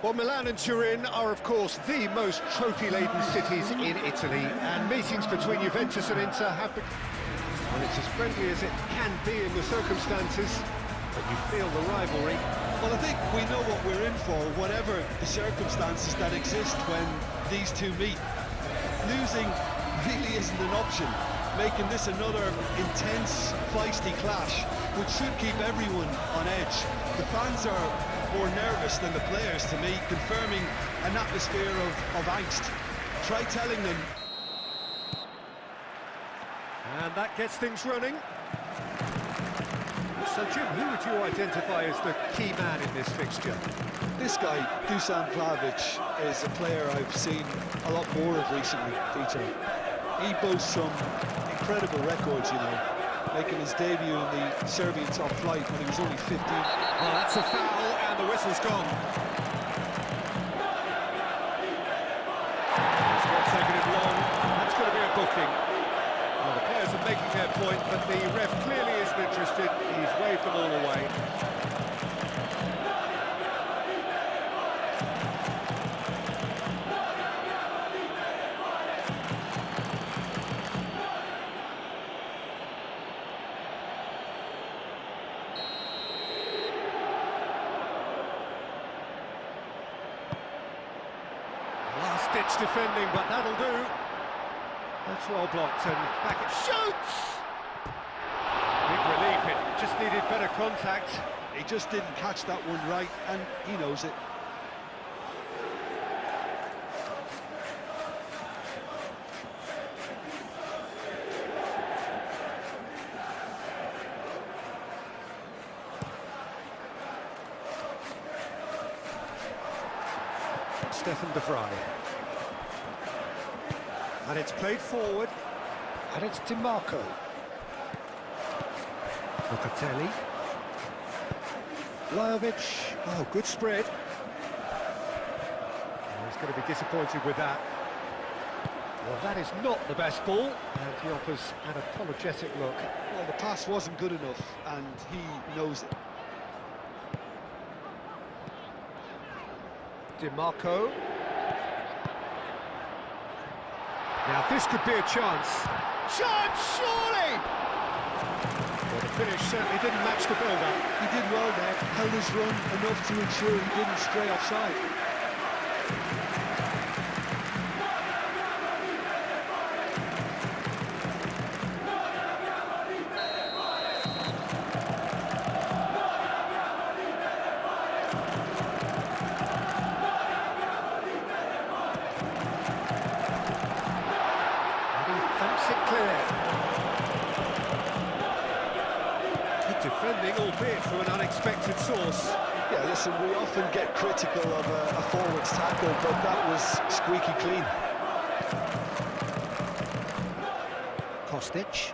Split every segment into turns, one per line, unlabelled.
Well, Milan and Turin are, of course, the most trophy-laden cities in Italy, and meetings between Juventus and Inter have been... Well, it's as friendly as it can be in the circumstances, but you feel the rivalry.
Well, I think we know what we're in for, whatever the circumstances that exist when these two meet. Losing really isn't an option, making this another intense, feisty clash, which should keep everyone on edge. The fans are more nervous than the players, to me, confirming an atmosphere of angst. Try telling them.
And that gets things running. So, Jim, who would you identify as the key man in this fixture?
This guy, Dusan Vlahovic, is a player I've seen a lot more of recently, Peter. He boasts some incredible records, you know, making his debut in the Serbian top flight when he was only 15.
Oh, that's a foul, and the whistle's gone. It's not taking it long. That's going to be a booking. Well, the players are making their point, but the ref clearly isn't interested. He's waved them all away. Last-ditch defending, but that'll do. That's well blocked, and back it shoots! Big relief, it just needed better contact.
He just didn't catch that one right, and he knows it.
Stefan de Vrij. And it's played forward, and it's DiMarco. Locatelli. Vlahovic. Oh, good spread. Oh, he's going to be disappointed with that. Well, that is not the best ball, and he offers an apologetic look.
Well, the pass wasn't good enough, and he knows it.
DiMarco. Now this could be a chance. Chance, surely! Well, the finish certainly didn't match the build-up.
He did well there, held his run enough to ensure he didn't stray offside.
Defending, albeit from an unexpected source.
Yeah, listen, we often get critical of a forward's tackle, but that was squeaky clean.
Kostic.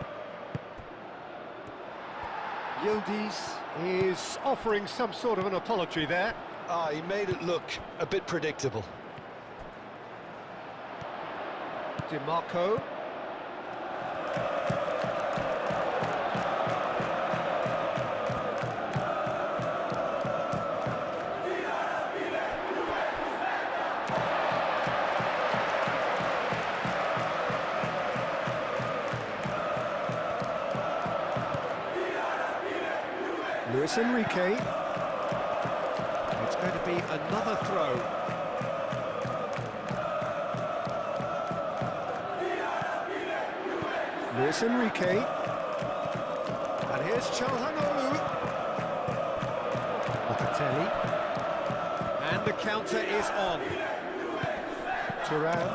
Yildiz is offering some sort of an apology there.
He made it look a bit predictable.
DiMarco. Luis Enrique. It's going to be another throw. Luis Enrique. And here's Çalhanoğlu. Locatelli. And the counter is on. Thuram.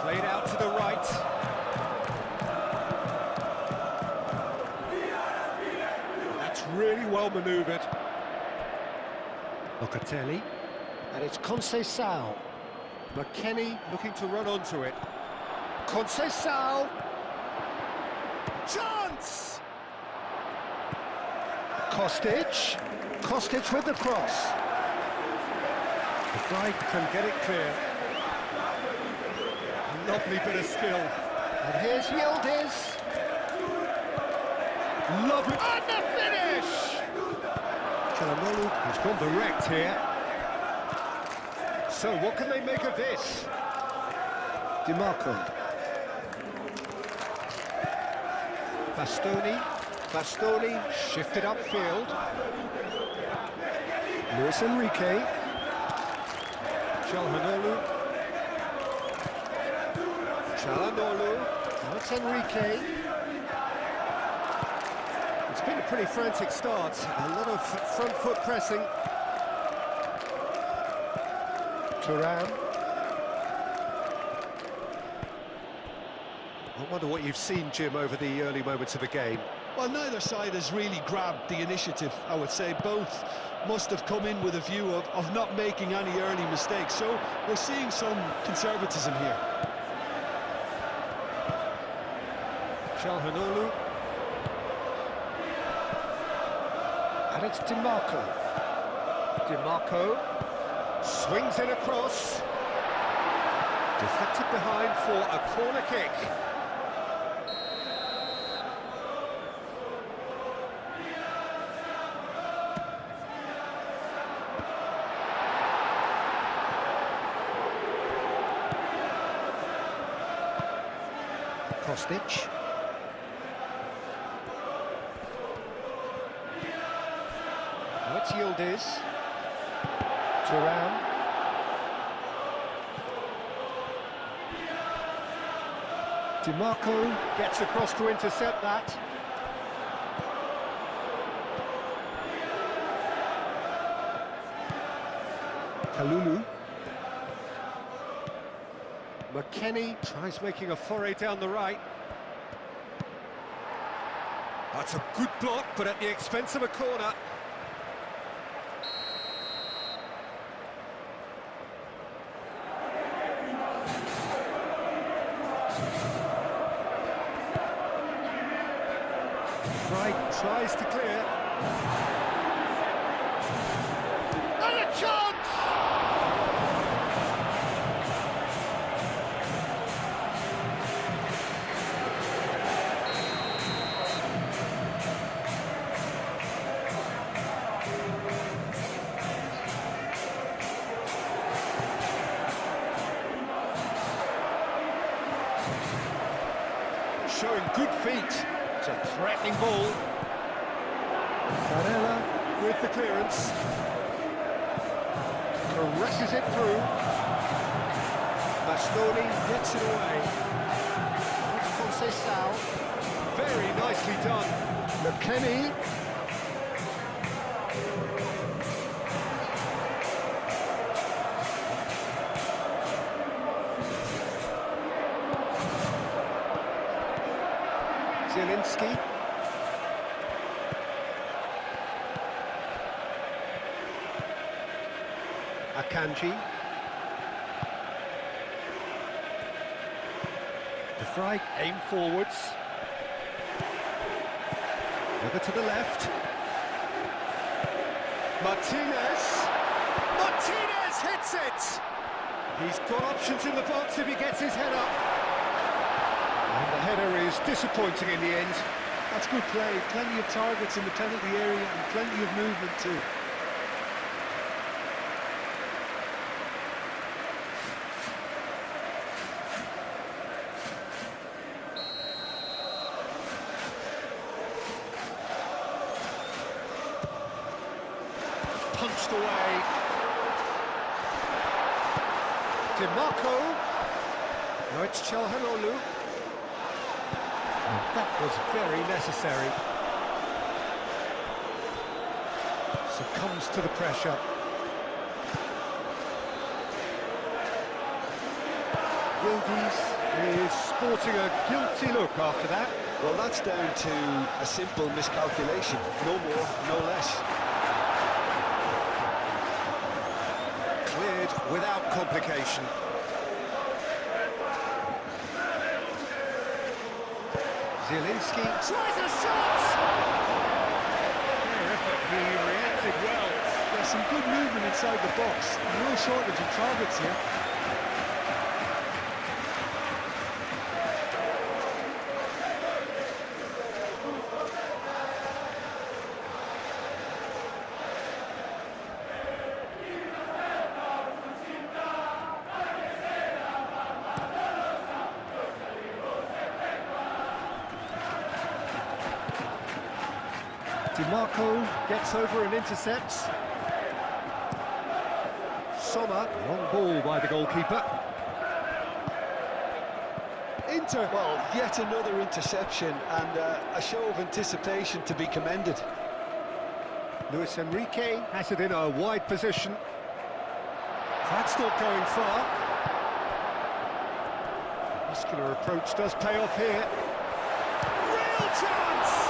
Played out to the right. Really well manoeuvred. Locatelli. And it's Conceição. McKennie looking to run onto it. Conceição. Chance! Kostic. Kostic with the cross. The Vrij can get it clear. Lovely bit of skill. And here's Yildiz. Lovely. And the finish! Çalhanoğlu, he's gone direct here. So what can they make of this? DiMarco. Bastoni shifted upfield. Luis Enrique. Çalhanoğlu. Now it's Enrique. It's been a pretty frantic start. A lot of front foot pressing. Thuram. I wonder what you've seen, Jim, over the early moments of the game.
Well, neither side has really grabbed the initiative, I would say. Both must have come in with a view of not making any early mistakes. So we're seeing some conservatism here.
Çalhanoğlu. And it's DiMarco. DiMarco swings it across. Deflected behind for a corner kick. Kostic. Now it's Yildiz. Thuram. DiMarco gets across to intercept that. Kalulu. McKennie tries making a foray down the right. That's a good block, but at the expense of a corner. Fry tries to clear. And a chance! Showing good feet. It's a threatening ball. Varela with the clearance. Caresses it through. Bastoni gets it away. Conceição. Very nicely done. McKennie. Zielinski. Akanji. De Vrij aim forwards. Over to the left. Martinez. Martinez hits it! He's got options in the box if he gets his head up. And the header is disappointing in the end.
That's good play. Plenty of targets in the penalty area and plenty of movement too.
Punched away. DiMarco. Now it's Çalhanoğlu. And that was very necessary. Succumbs to the pressure. Yildiz is sporting a guilty look after that.
Well, that's down to a simple miscalculation. No more, no less.
Cleared without complication. Zielinski tries a shot! Fair effort, he reacted well.
There's some good movement inside the box. No shortage of targets here.
DiMarco gets over and intercepts. Sommer, long ball by the goalkeeper.
Inter, well, yet another interception and a show of anticipation to be commended.
Luis Enrique has it in a wide position. That's not going far. Muscular approach does pay off here. Real chance!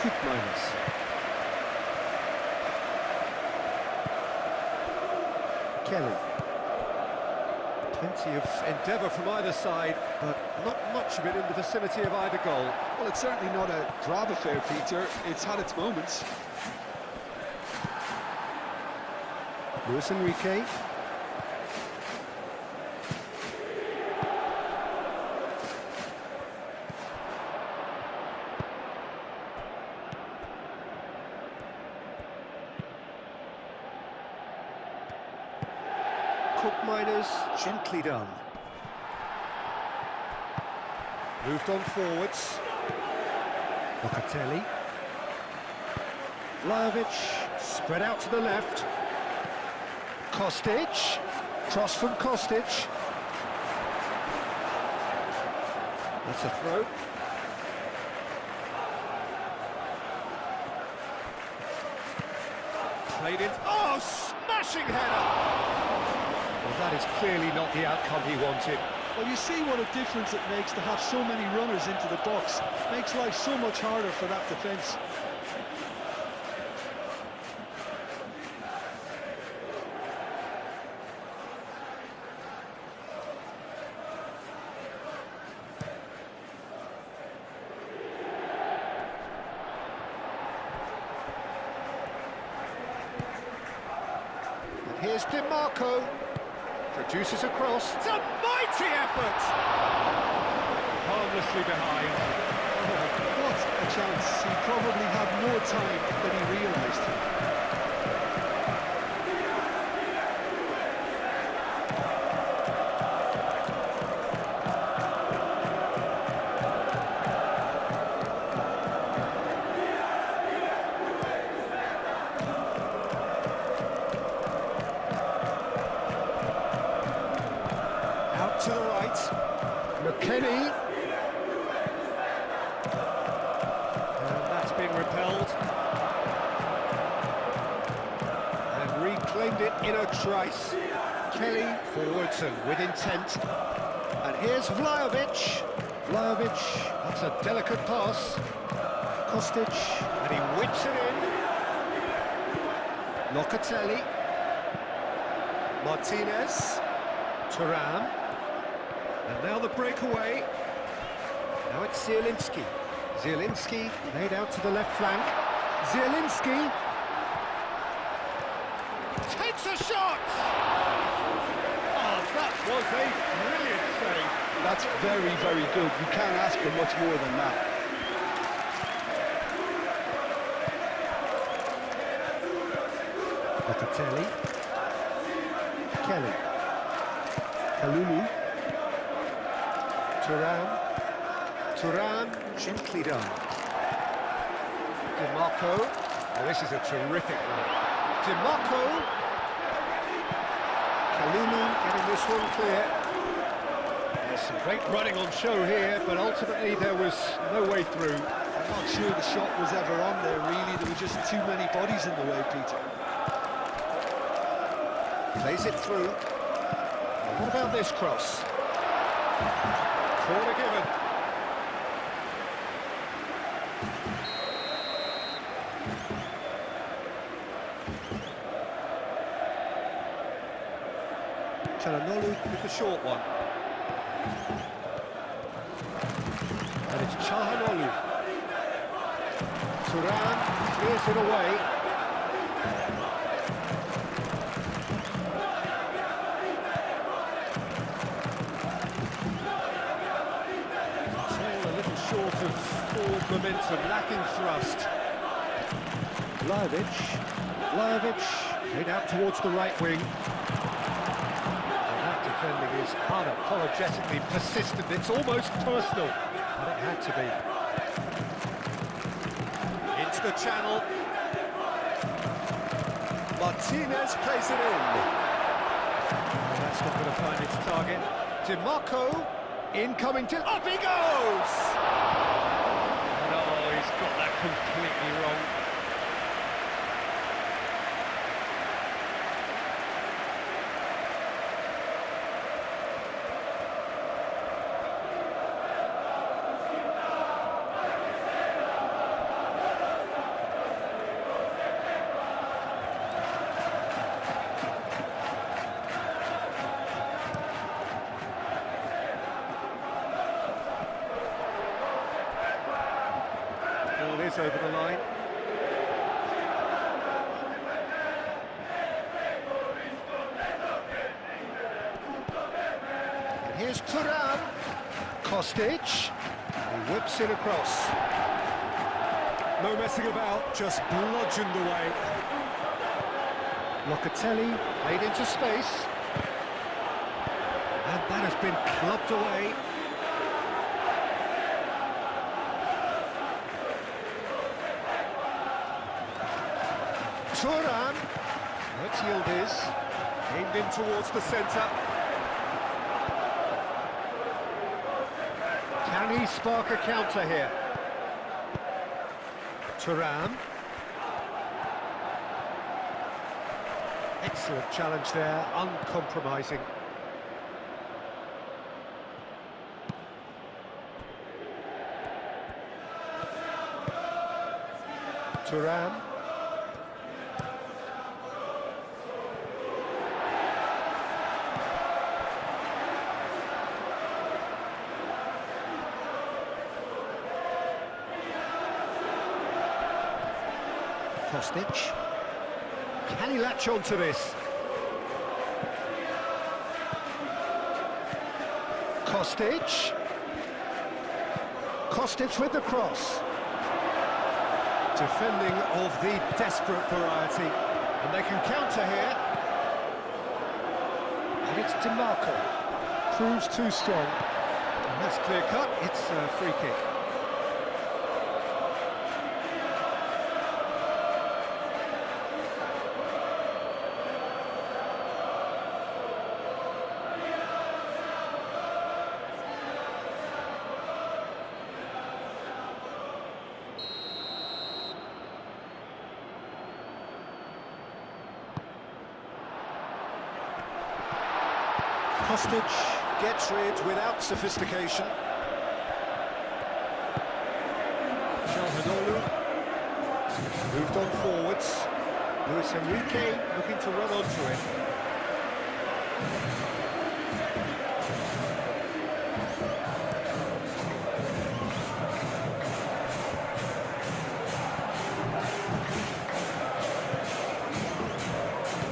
Quick minus. Kelly. Plenty of endeavour from either side, but not much of it in the vicinity of either goal.
Well, it's certainly not a drab affair, Peter. It's had its moments.
Luis Enrique. Miners, gently done. Moved on forwards. Locatelli. Vlahovic, spread out to the left. Kostic, cross from Kostic. That's a throw. Played it. Oh, smashing header! Well, that is clearly not the outcome he wanted.
Well, you see what a difference it makes to have so many runners into the box. Makes life so much harder for that defence.
And here's DiMarco. Produces a cross. It's a mighty effort! Harmlessly behind.
Oh, what a chance. He probably had more time than he realised.
To the right, McKennie, and that's been repelled, and reclaimed it in a trice. Kelly forwards and with intent, and here's Vlahovic. Vlahovic, that's a delicate pass. Kostic, and he whips it in. Locatelli, Martinez, Thuram. And now the breakaway. Now it's Zielinski. Zielinski laid out to the left flank. Zielinski takes a shot! Oh, that was a brilliant save.
That's very, very good. You can't ask for much more than that.
Locatelli. Kelly. Kalulu. Thuram, gently done. DiMarco, oh, this is a terrific run. DiMarco, Kalulu getting this one clear. There's some great running on show here, but ultimately there was no way through.
I'm not sure the shot was ever on there, really. There were just too many bodies in the way, Peter.
Plays it through. Well, what about this cross? Corner given. Çalhanoğlu with the short one. And it's Çalhanoğlu. Thuram clears it away. Short of forward momentum, lacking thrust. Vlahovic laid out towards the right wing. And that defending is unapologetically persistent. It's almost personal, but it had to be. Into the channel. Martinez plays it in. Oh, that's not going to find its target. DiMarco, incoming to... Up he goes! No, he's got that completely wrong. Ball is over the line. And here's Thuram. Kostic. He whips it across. No messing about, just bludgeoned away. Locatelli played into space. And that has been clubbed away. Thuram, let's yield his, aimed in towards the centre. Can he spark a counter here? Thuram. Excellent challenge there, uncompromising. Thuram. Kostic. Can he latch on to this? Kostic. Kostic with the cross. Defending of the desperate variety. And they can counter here. And it's DiMarco. Proves too strong. And that's clear cut. It's a free kick. Kostic gets rid without sophistication. Calhanoglu moved on forwards. Luis Enrique looking to run onto it.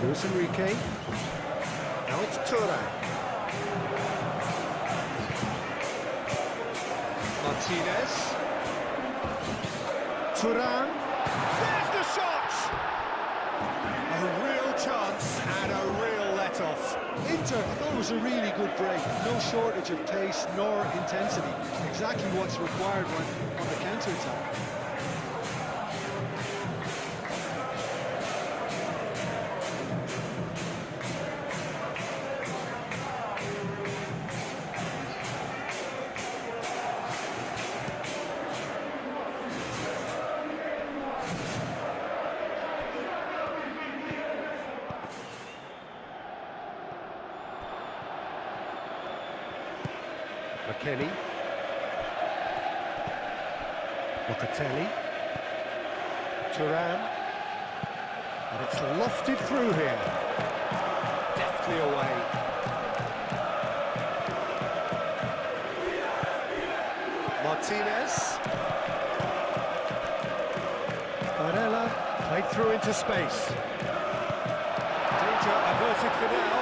Luis Enrique. Now it's Thuram. Martinez. Thuram. There's the shot! A real chance and a real let-off.
Inter, I thought it was a really good break. No shortage of pace nor intensity. Exactly what's required on the counter-attack.
McKennie. Locatelli. Thuram. And it's lofted through here. Deftly away. Martinez. Barella played through into space. Danger averted for now.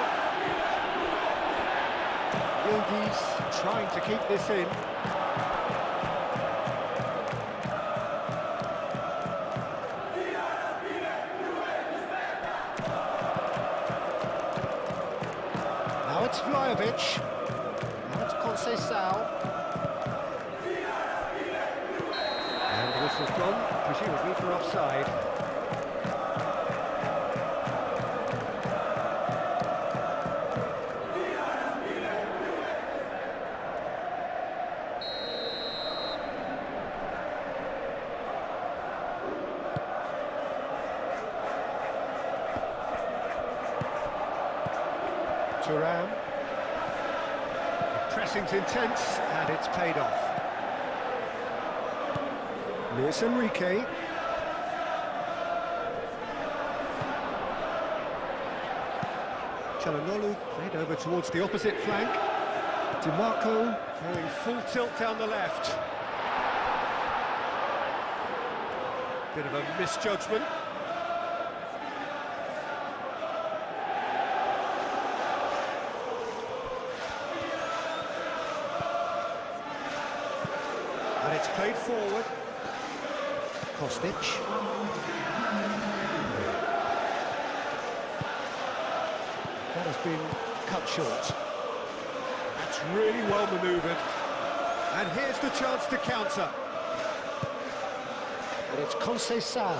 Yildiz trying to keep this in. Now it's Vlahovic. Vlahovic. Now it's Conceição. And the whistle's gone, presumably for offside. Thuram. The pressing's intense, and it's paid off. Luis Enrique. Çalhanoğlu played over towards the opposite flank. DiMarco going full tilt down the left. Bit of a misjudgment. And it's played forward. Kostic. That has been cut short. That's really well manoeuvred. And here's the chance to counter. And it's Conceição.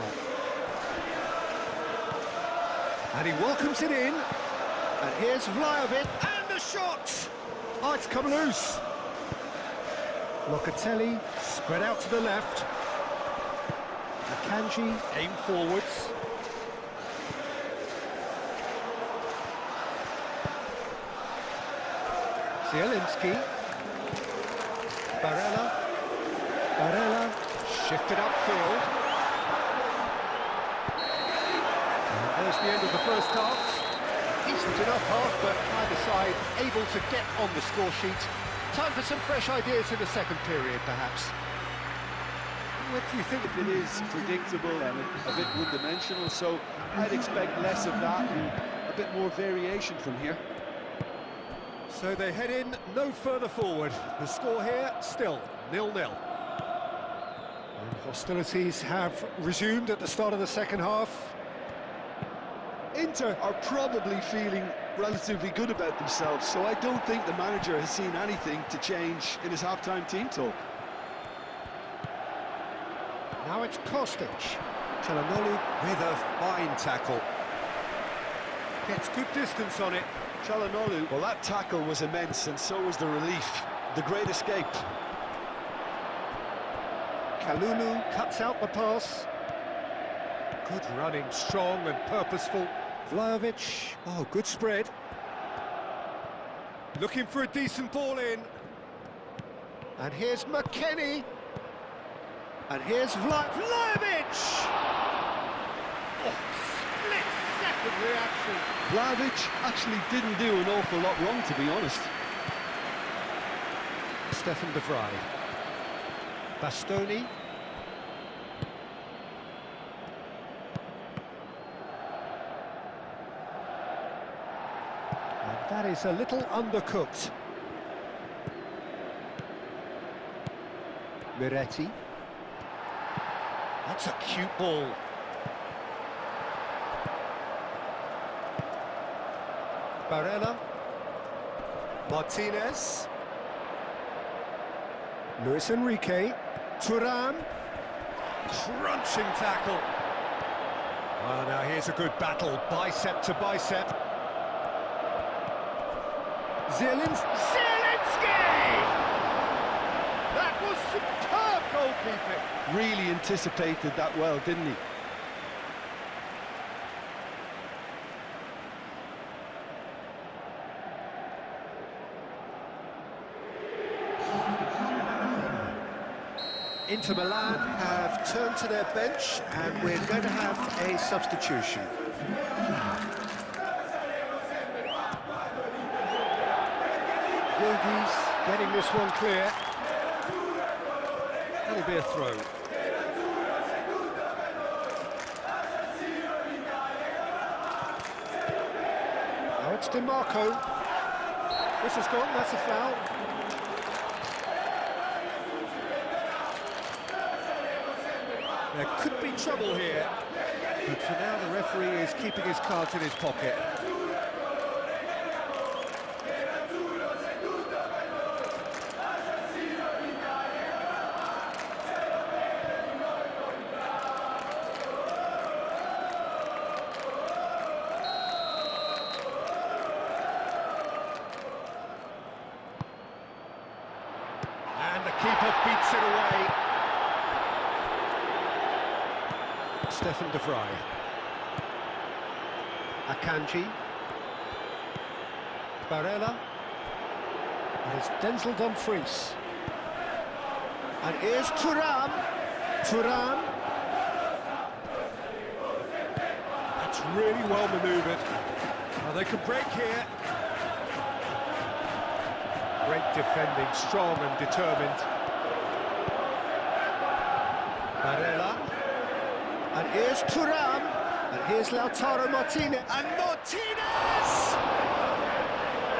And he welcomes it in. And here's Vlahovic. And the shot! Oh, it's come loose. Locatelli spread out to the left. Akanji aimed forwards. Zielinski. Barella shifted upfield. And there's the end of the first half. Decent enough half, but either side able to get on the score sheet. Time for some fresh ideas in the second period, perhaps. What do you think?
It is predictable and a bit one-dimensional, so I'd expect less of that and a bit more variation from here.
So they head in no further forward. The score here still 0-0. And hostilities have resumed at the start of the second half.
Inter are probably feeling relatively good about themselves, so I don't think the manager has seen anything to change in his half-time team talk.
Now it's Kostic. Çalhanoğlu with a fine tackle. Gets good distance on it.
Çalhanoğlu, well, that tackle was immense, and so was the relief. The great escape.
Kalulu cuts out the pass. Good running, strong and purposeful. Vlahovic, oh, good spread. Looking for a decent ball in. And here's McKennie. And here's Vlahovic! Oh, split-second reaction.
Vlahovic actually didn't do an awful lot wrong, to be honest.
Stefan de Vrij. Bastoni. And that is a little undercooked. Miretti. That's a cute ball. Barella. Martinez. Luis Enrique. Thuram. Crunching tackle. Oh, now here's a good battle, bicep to bicep. Zielinski! That was superb goalkeeping.
Really anticipated that well, didn't he?
Inter Milan have turned to their bench, and we're going to have a substitution. Yogi's getting this one clear. That'll be a throw. Now it's DiMarco. Whistle's gone, that's a foul. There could be trouble here, but for now the referee is keeping his cards in his pocket. keeper beats it away. Stefan de Vrij. Akanji. Barella. And it's Denzel Dumfries. And here's Thuram. Thuram. That's really well manoeuvred. Well, they could break here. Great defending, strong and determined. Barella. And here's Thuram. And here's Lautaro Martinez. And Martinez!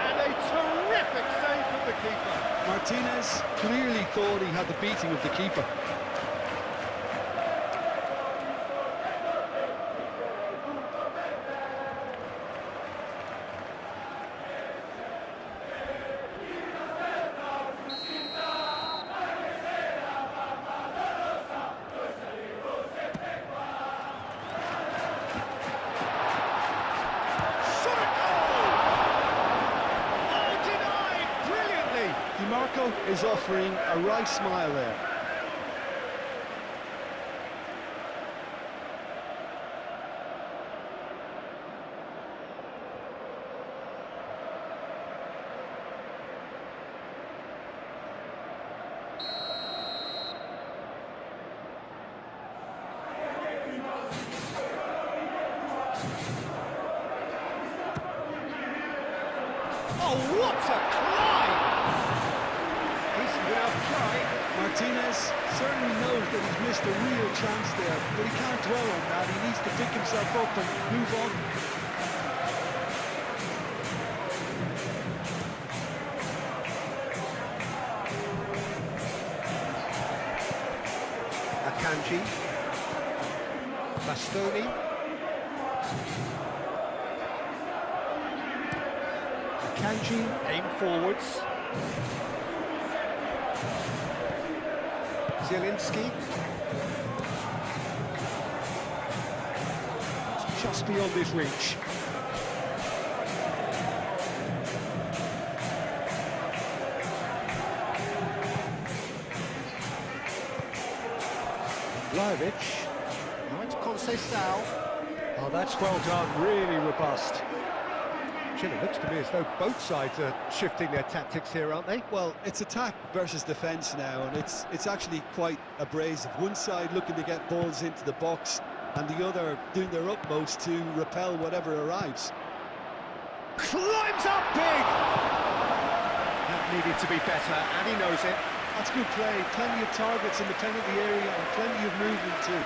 And a terrific save from the keeper.
Martinez clearly thought he had the beating of the keeper. Marco is offering a right smile there.
Oh, what a climb!
Martinez certainly knows that he's missed a real chance there, but he can't dwell on that. He needs to pick himself up and move on.
Akanji. Bastoni. Akanji, aim forwards. Zielinski. It's just beyond his reach. Vlahovic. Now it's Conceição. Oh, that's well done, really robust. It looks to me as though both sides are shifting their tactics here, aren't they?
Well, it's attack versus defence now, and it's actually quite abrasive. One side looking to get balls into the box, and the other doing their utmost to repel whatever arrives.
Climbs up big! That needed to be better, and he knows it.
That's good play. Plenty of targets in the penalty area, and plenty of movement too.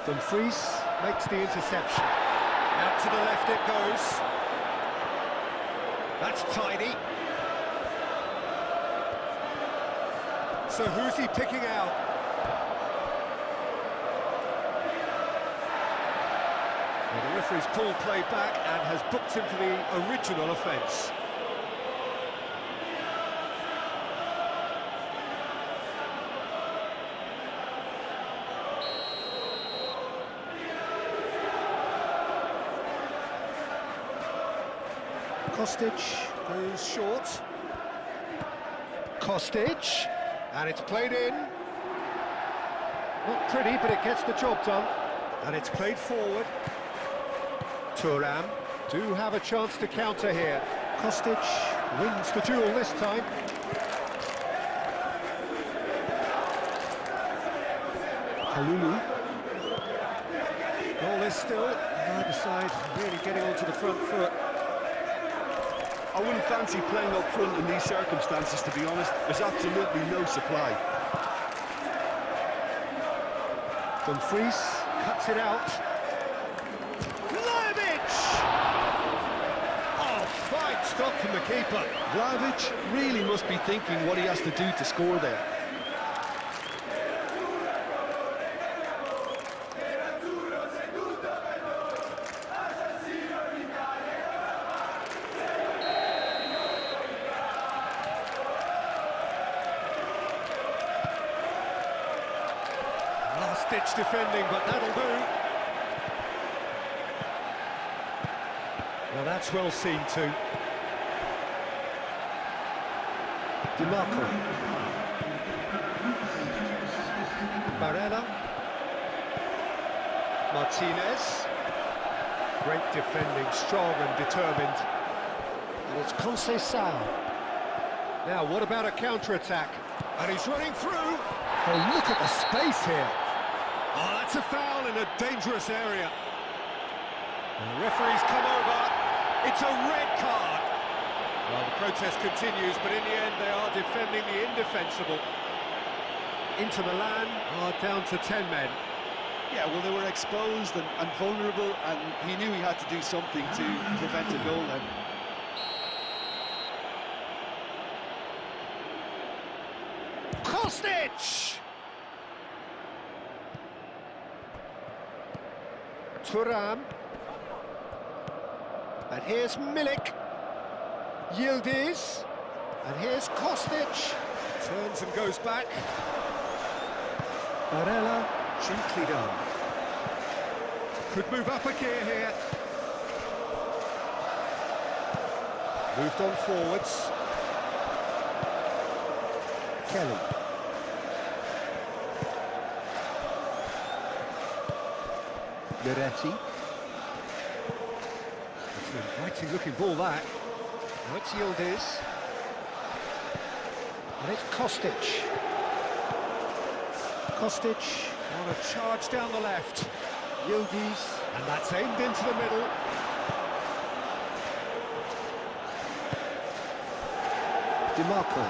Dumfries makes the interception. Out to the left it goes. That's tidy. So who's he picking out? Well, the referee's pulled play back and has booked him for the original offence. Kostic goes short. Kostic, and it's played in. Not pretty, but it gets the job done. And it's played forward. Thuram do have a chance to counter here. Kostic wins the duel this time. Kalulu. Goal is still. Neither side really getting onto the front foot.
I wouldn't fancy playing up front in these circumstances, to be honest. There's absolutely no supply.
Dumfries cuts it out. Vlahovic! Oh, fine stop from the keeper.
Vlahovic really must be thinking what he has to do to score there.
Last-ditch defending, but that'll do. Well, that's well seen too. DiMarco. Barella. Martinez. Great defending, strong and determined. And it's Conceição. Now, what about a counter-attack? And he's running through. Oh, look at the space here. Oh, that's a foul in a dangerous area. And the referee's come over. It's a red card. Well, the protest continues, but in the end, they are defending the indefensible. Inter Milan are down to 10 men.
Yeah, well, they were exposed and vulnerable, and he knew he had to do something to prevent a goal then.
Kostic! Thuram. And here's Milik. Yildiz. And here's Kostic. Turns and goes back. Barella. Gently done. Could move up a gear here. Moved on forwards. Kelly. Miretti. It's an inviting looking ball that. Now it's Yildiz. And it's Kostic. Kostic on a charge down the left. Yildiz. And that's aimed into the middle. DiMarco.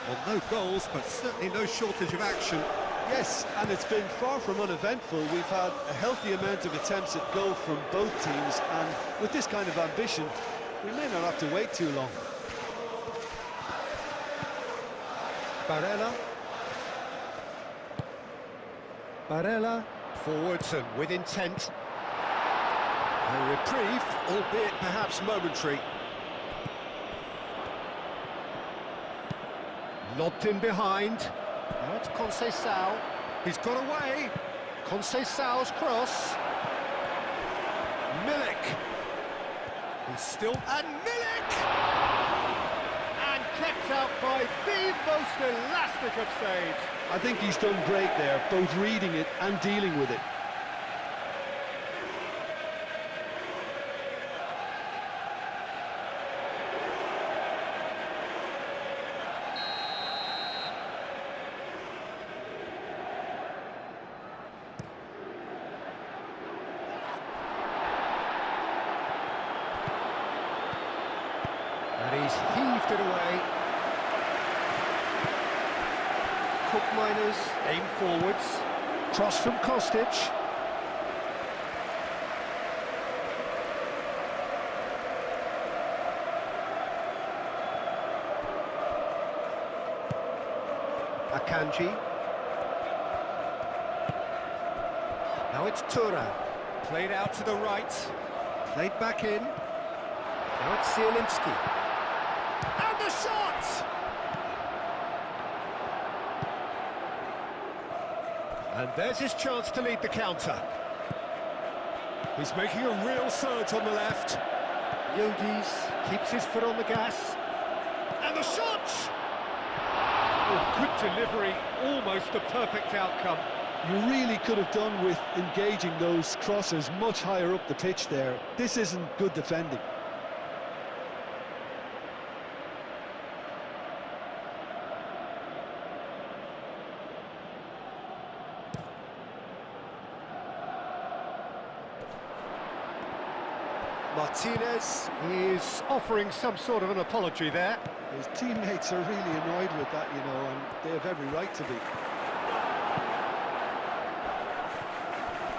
Well, no goals, but certainly no shortage of action.
Yes, and it's been far from uneventful. We've had a healthy amount of attempts at goal from both teams, and with this kind of ambition, we may not have to wait too long.
Barella. Barella. Forwards and with intent. A reprieve, albeit perhaps momentary. Lobbed in behind. Now it's Conceição. He's got away. Conceição's cross. Milik. He's still... And Milik! And kept out by the most elastic of saves.
I think he's done great there, both reading it and dealing with it.
And he's heaved it away. Cook Miners aim forwards. Cross from Kostic. Akanji. Now it's Thuram. Played out to the right. Played back in. Now it's Zielinski. And the shot! And there's his chance to lead the counter. He's making a real surge on the left. Yildiz keeps his foot on the gas. And the shot! Oh, good delivery, almost the perfect outcome.
You really could have done with engaging those crossers much higher up the pitch there. This isn't good defending.
Martinez is offering some sort of an apology there.
His teammates are really annoyed with that, you know, and they have every right to be.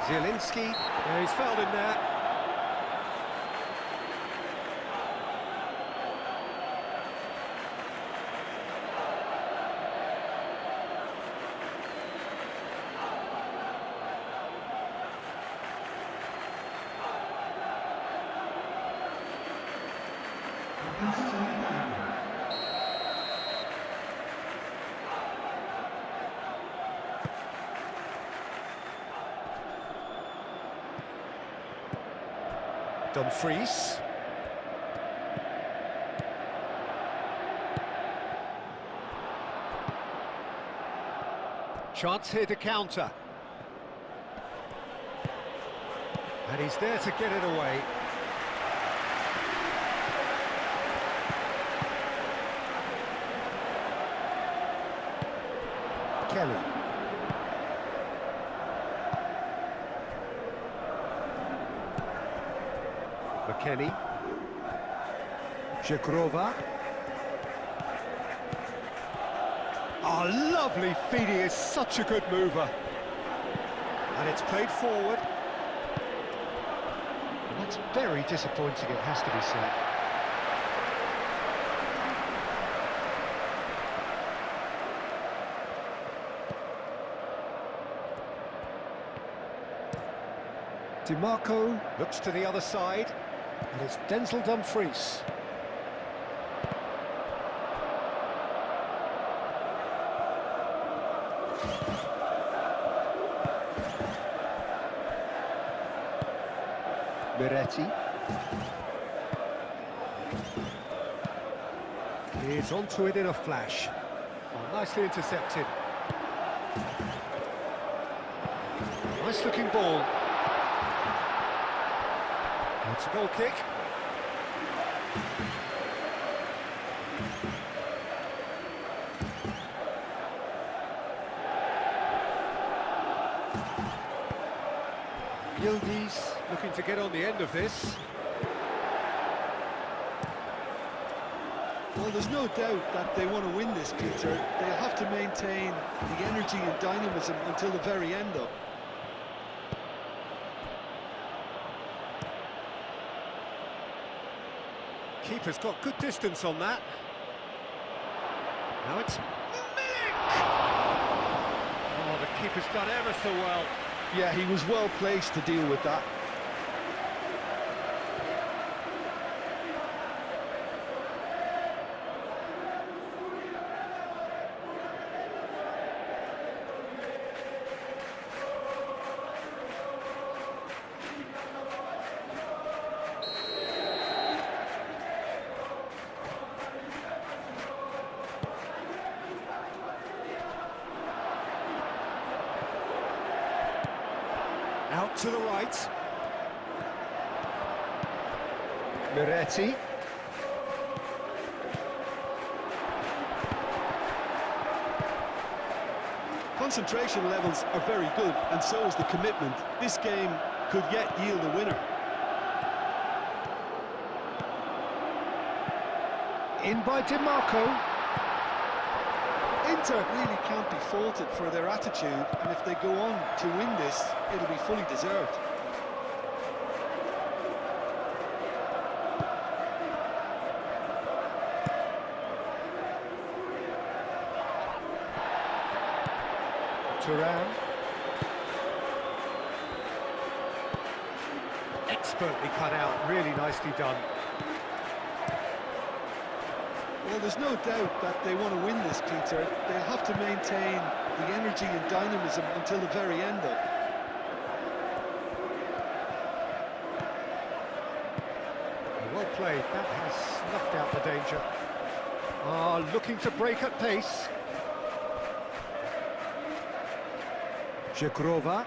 Zielinski, he's fouled in there. Dumfries. Chance here to counter. And he's there to get it away. Kelly. McKennie. Żegrova. Oh, lovely feed, he is such a good mover. And it's played forward. And that's very disappointing, it has to be said. DiMarco looks to the other side, and it's Denzel Dumfries. Miretti. He's onto it in a flash. Oh, nicely intercepted. Nice looking ball. It's a goal kick. Yildiz looking to get on the end of this.
Well, there's no doubt that they want to win this, Peter. They'll have to maintain the energy and dynamism until the very end, though.
Keeper's got good distance on that. Now it's Milik! Oh, the keeper's done ever so well.
Yeah, he was well placed to deal with that.
Out to the right. Miretti.
Concentration levels are very good, and so is the commitment. This game could yet yield a winner.
In by DiMarco.
Inter really can't be faulted for their attitude, and if they go on to win this, it'll be fully deserved.
Turan. Expertly cut out, really nicely done.
Well, there's no doubt that they want to win this, Peter. They'll have to maintain the energy and dynamism until the very end, though.
Well played, that has snuffed out the danger. Ah, looking to break at pace. Żegrova.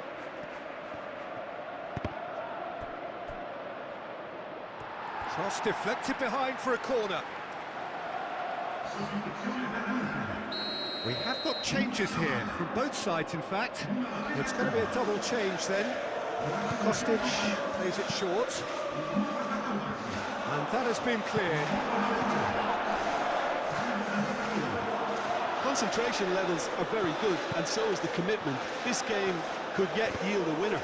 Cross deflected behind for a corner. We have got changes here, from both sides in fact. It's going to be a double change then. Kostic plays it short. And that has been cleared.
Concentration levels are very good, and so is the commitment. This game could yet yield a winner.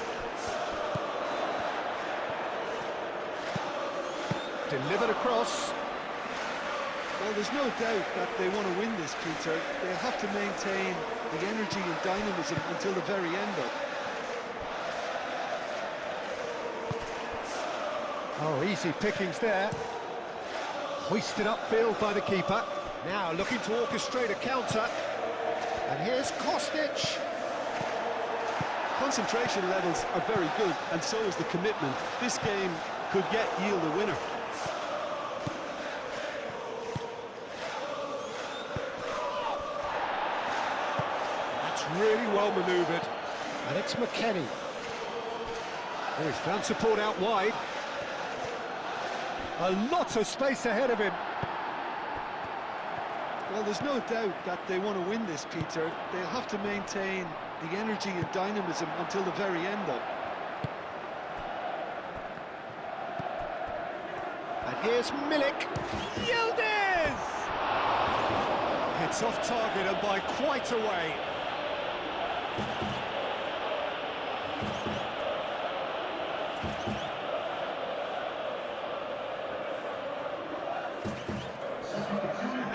Delivered across.
Well, there's no doubt that they want to win this, Peter. They'll have to maintain the energy and dynamism until the very end, though.
Oh, easy pickings there. Hoisted upfield by the keeper. Now looking to orchestrate a counter. And here's Kostic.
Concentration levels are very good, and so is the commitment. This game could yield a winner.
That's really well manoeuvred. And it's McKennie. Oh, he's found support out wide. A lot of space ahead of him.
Well, there's no doubt that they want to win this, Peter. They'll have to maintain the energy and dynamism until the very end, though.
And here's Milik. Yildiz! It's off target and by quite a way.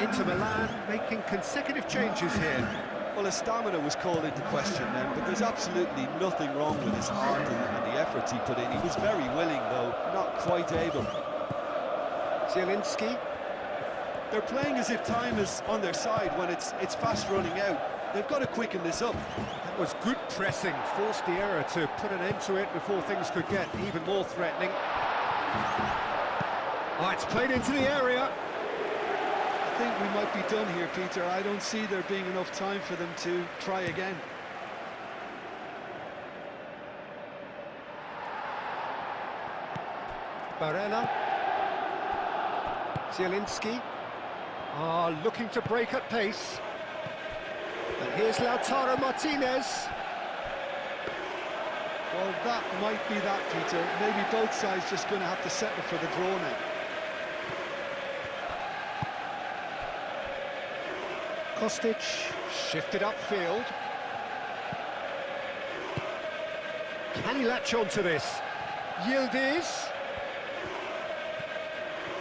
Inter Milan making consecutive changes here.
Well, his stamina was called into question then, but there's absolutely nothing wrong with his heart and the efforts he put in. He was very willing, though, not quite able.
Zielinski.
They're playing as if time is on their side when it's fast running out. They've got to quicken this up.
That was good pressing, forced the error to put an end to it before things could get even more threatening. Oh, it's played into the area.
I think we might be done here, Peter. I don't see there being enough time for them to try again.
Barella. Zielinski. Looking to break at pace. And here's Lautaro Martinez.
Well, that might be that, Peter. Maybe both sides just going to have to settle for the draw now.
Kostic shifted upfield. Can he latch on to this? Yildiz.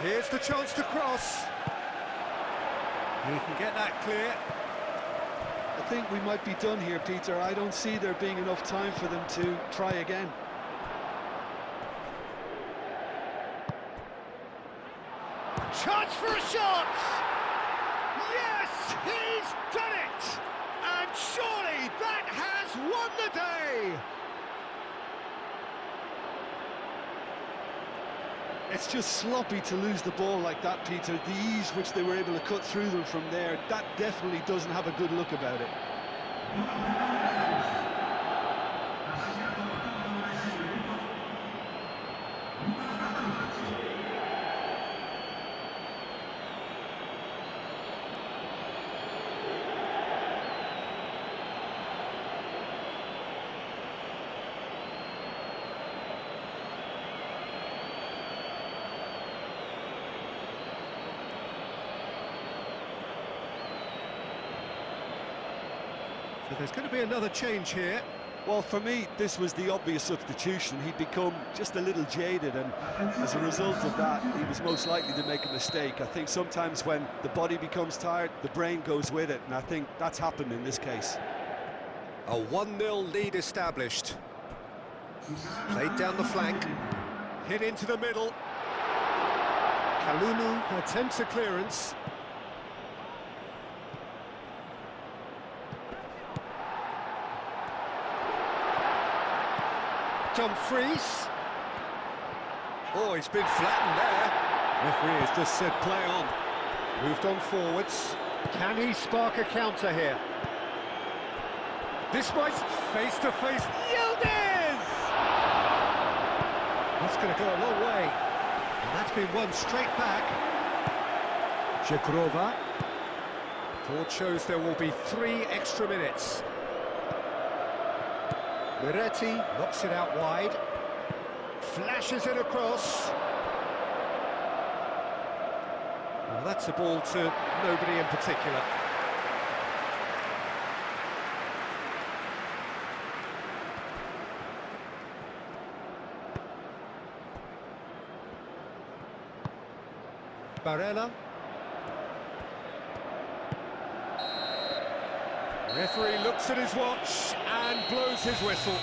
Here's the chance to cross. He can get that clear.
I think we might be done here, Peter. I don't see there being enough time for them to try again.
Chance for a shot! Yes, he's done it! And surely that has won the day!
It's just sloppy to lose the ball like that, Peter. The ease which they were able to cut through them from there, that definitely doesn't have a good look about it.
So there's going to be another change here.
Well, for me, this was the obvious substitution. He'd become just a little jaded, and as a result of that, he was most likely to make a mistake. I think sometimes when the body becomes tired, the brain goes with it, and I think that's happened in this case.
A 1-0 lead established. Played down the flank. Hit into the middle. Kalulu attempts a clearance. Dumfries. Oh, he's been flattened there. Referee has just said play on. Moved on forwards. Can he spark a counter here? This might face-to-face. Yildiz! That's going to go a long way. And that's been won straight back. Jagrova. Board shows there will be 3 extra minutes. Miretti knocks it out wide, flashes it across. Well, that's a ball to nobody in particular. Barella. Referee looks at his watch and blows his whistle.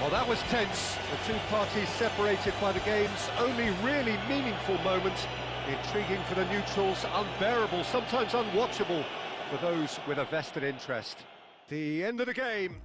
Well, that was tense. The two parties separated by the game's only really meaningful moment. Intriguing for the neutrals, unbearable, sometimes unwatchable for those with a vested interest. The end of the game.